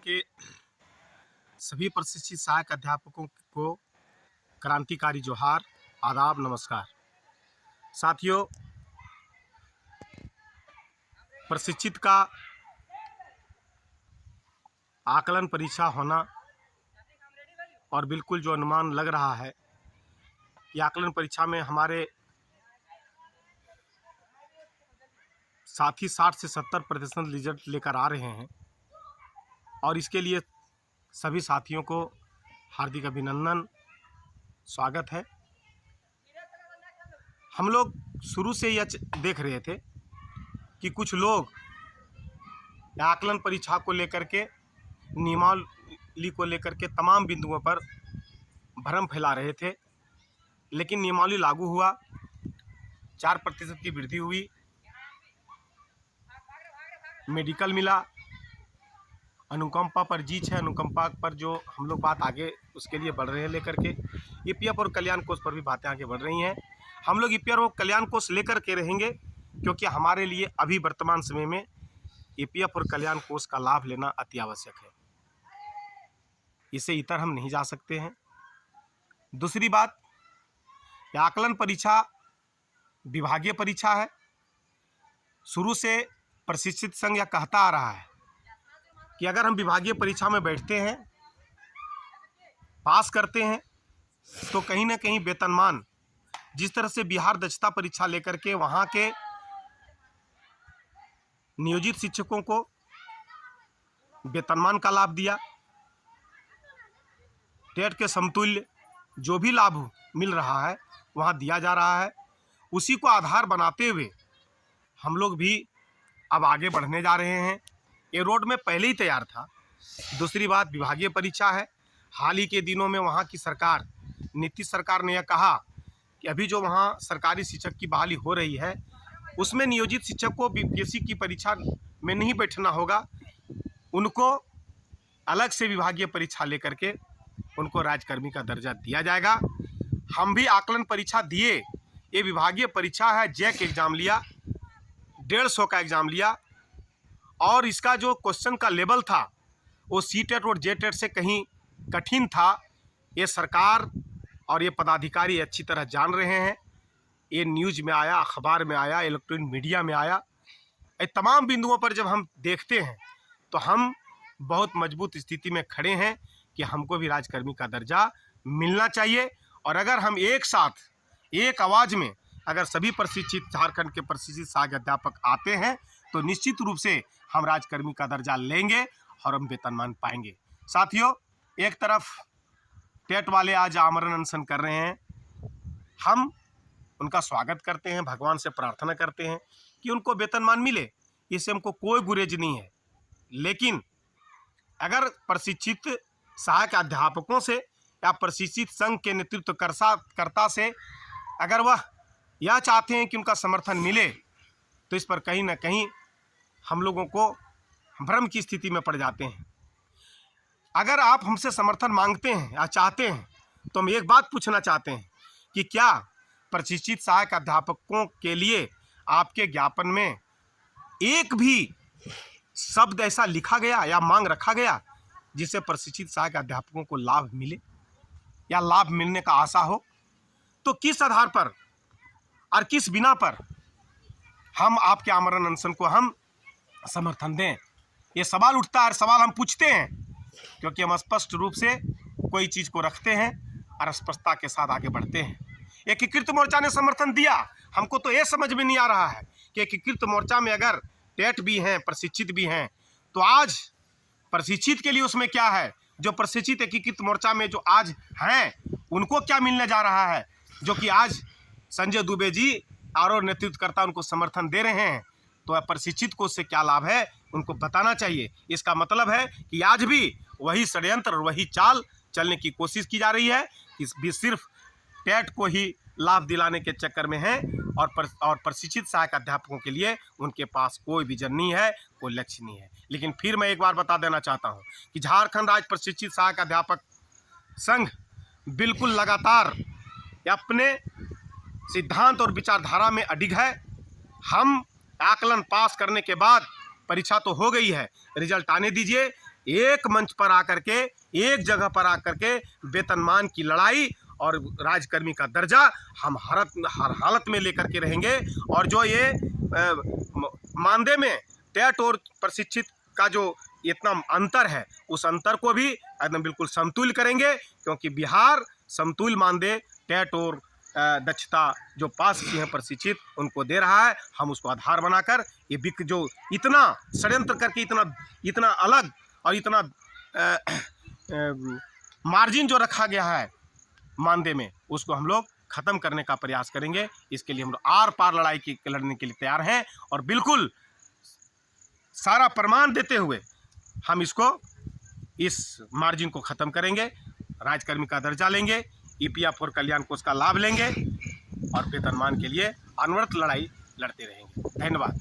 के सभी प्रशिक्षित सहायक अध्यापकों को क्रांतिकारी जोहार, आदाब, नमस्कार। साथियों, प्रशिक्षित का आकलन परीक्षा होना और बिल्कुल जो अनुमान लग रहा है कि आकलन परीक्षा में हमारे साथी 60 से 70% रिजल्ट लेकर आ रहे हैं और इसके लिए सभी साथियों को हार्दिक अभिनंदन, स्वागत है। हम लोग शुरू से यह देख रहे थे कि कुछ लोग आकलन परीक्षा को लेकर के, नियमावली को लेकर के तमाम बिंदुओं पर भ्रम फैला रहे थे, लेकिन नियमावली लागू हुआ, 4% की वृद्धि हुई, मेडिकल मिला, अनुकंपा पर जीत है, अनुकंपा पर जो हम लोग बात आगे उसके लिए बढ़ रहे हैं लेकर के, ईपीएफ और कल्याण कोष पर भी बातें आगे बढ़ रही हैं। हम लोग ईपीएफ और कल्याण कोष लेकर के रहेंगे क्योंकि हमारे लिए अभी वर्तमान समय में ईपीएफ और कल्याण कोष का लाभ लेना अति आवश्यक है, इसे इतर हम नहीं जा सकते हैं। दूसरी बात, आकलन परीक्षा विभागीय परीक्षा है। शुरू से प्रशिक्षित संघ यह कहता आ रहा है कि अगर हम विभागीय परीक्षा में बैठते हैं, पास करते हैं, तो कहीं ना कहीं वेतनमान, जिस तरह से बिहार दक्षता परीक्षा लेकर के वहाँ के नियोजित शिक्षकों को वेतनमान का लाभ दिया, टेट के समतुल्य जो भी लाभ मिल रहा है वहाँ दिया जा रहा है, उसी को आधार बनाते हुए हम लोग भी अब आगे बढ़ने जा रहे हैं। ये रोड में पहले ही तैयार था। दूसरी बात, विभागीय परीक्षा है। हाल ही के दिनों में वहाँ की सरकार, नीतीश सरकार ने यह कहा कि अभी जो वहाँ सरकारी शिक्षक की बहाली हो रही है उसमें नियोजित शिक्षक को बीपीएससी की परीक्षा में नहीं बैठना होगा, उनको अलग से विभागीय परीक्षा लेकर के उनको राज्यकर्मी का दर्जा दिया जाएगा। हम भी आकलन परीक्षा दिए, ये विभागीय परीक्षा है, जैक एग्ज़ाम लिया, 150 का एग्ज़ाम लिया और इसका जो क्वेश्चन का लेवल था वो सीटेट और जेटेट से कहीं कठिन था। ये सरकार और ये पदाधिकारी अच्छी तरह जान रहे हैं। ये न्यूज़ में आया, अखबार में आया, इलेक्ट्रॉनिक मीडिया में आया। ये तमाम बिंदुओं पर जब हम देखते हैं तो हम बहुत मजबूत स्थिति में खड़े हैं कि हमको भी राज्यकर्मी का दर्जा मिलना चाहिए। और अगर हम एक साथ, एक आवाज़ में अगर सभी प्रशिक्षित, झारखंड के प्रशिक्षित सहायक अध्यापक आते हैं तो निश्चित रूप से हम राज्यकर्मी का दर्जा लेंगे और हम वेतनमान पाएंगे। साथियों, एक तरफ टेट वाले आज आमरण अनशन कर रहे हैं, हम उनका स्वागत करते हैं, भगवान से प्रार्थना करते हैं कि उनको वेतनमान मिले, इससे हमको कोई गुरेज नहीं है। लेकिन अगर प्रशिक्षित सहायक अध्यापकों से या प्रशिक्षित संघ के नेतृत्वकर्ता से अगर वह यह चाहते हैं कि उनका समर्थन मिले तो इस पर कहीं ना कहीं हम लोगों को भ्रम की स्थिति में पड़ जाते हैं। अगर आप हमसे समर्थन मांगते हैं या चाहते हैं तो हम एक बात पूछना चाहते हैं कि क्या प्रशिक्षित सहायक अध्यापकों के लिए आपके ज्ञापन में एक भी शब्द ऐसा लिखा गया या मांग रखा गया जिससे प्रशिक्षित सहायक अध्यापकों को लाभ मिले या लाभ मिलने का आशा हो? तो किस आधार पर और किस बिना पर हम आपके आमरण अनशन को हम समर्थन दें? ये सवाल उठता है, सवाल हम पूछते हैं क्योंकि हम स्पष्ट रूप से कोई चीज़ को रखते हैं और स्पष्टता के साथ आगे बढ़ते हैं। एकीकृत मोर्चा ने समर्थन दिया, हमको तो ये समझ में नहीं आ रहा है कि एकीकृत मोर्चा में अगर टेट भी हैं, प्रशिक्षित भी हैं, तो आज प्रशिक्षित के लिए उसमें क्या है? जो प्रशिक्षित एकीकृत मोर्चा में जो आज हैं उनको क्या मिलने जा रहा है, जो कि आज संजय दुबे जी और नेतृत्वकर्ता उनको समर्थन दे रहे हैं, तो प्रशिक्षित को उससे क्या लाभ है उनको बताना चाहिए। इसका मतलब है कि आज भी वही षड्यंत्र और वही चाल चलने की कोशिश की जा रही है, कि सिर्फ टेट को ही लाभ दिलाने के चक्कर में है और प्रशिक्षित सहायक अध्यापकों के लिए उनके पास कोई विजन नहीं है, कोई लक्ष्य नहीं है। लेकिन फिर मैं एक बार बता देना चाहता हूं कि झारखंड राज्य प्रशिक्षित सहायक अध्यापक संघ बिल्कुल लगातार अपने सिद्धांत और विचारधारा में अडिग है। हम आकलन पास करने के बाद, परीक्षा तो हो गई है, रिजल्ट आने दीजिए, एक मंच पर आकर के, एक जगह पर आकर के वेतनमान की लड़ाई और राजकर्मी का दर्जा हम हर हालत में लेकर के रहेंगे। और जो ये मानदेय में टेट और प्रशिक्षित का जो इतना अंतर है, उस अंतर को भी एकदम बिल्कुल समतुल्य करेंगे, क्योंकि बिहार समतुल्य मानदेय टेट और दक्षता जो पास किए हैं प्रशिक्षित उनको दे रहा है। हम उसको आधार बनाकर ये जो इतना षड्यंत्र करके इतना अलग और इतना मार्जिन जो रखा गया है मानदेय में, उसको हम लोग खत्म करने का प्रयास करेंगे। इसके लिए हम लोग आर पार लड़ाई लड़ने के लिए तैयार हैं और बिल्कुल सारा प्रमाण देते हुए हम इस मार्जिन को खत्म करेंगे, राजकर्मी का दर्जा लेंगे, ईपीएफ और कल्याण कोष का लाभ लेंगे और वेतनमान के लिए अनवरत लड़ाई लड़ते रहेंगे। धन्यवाद।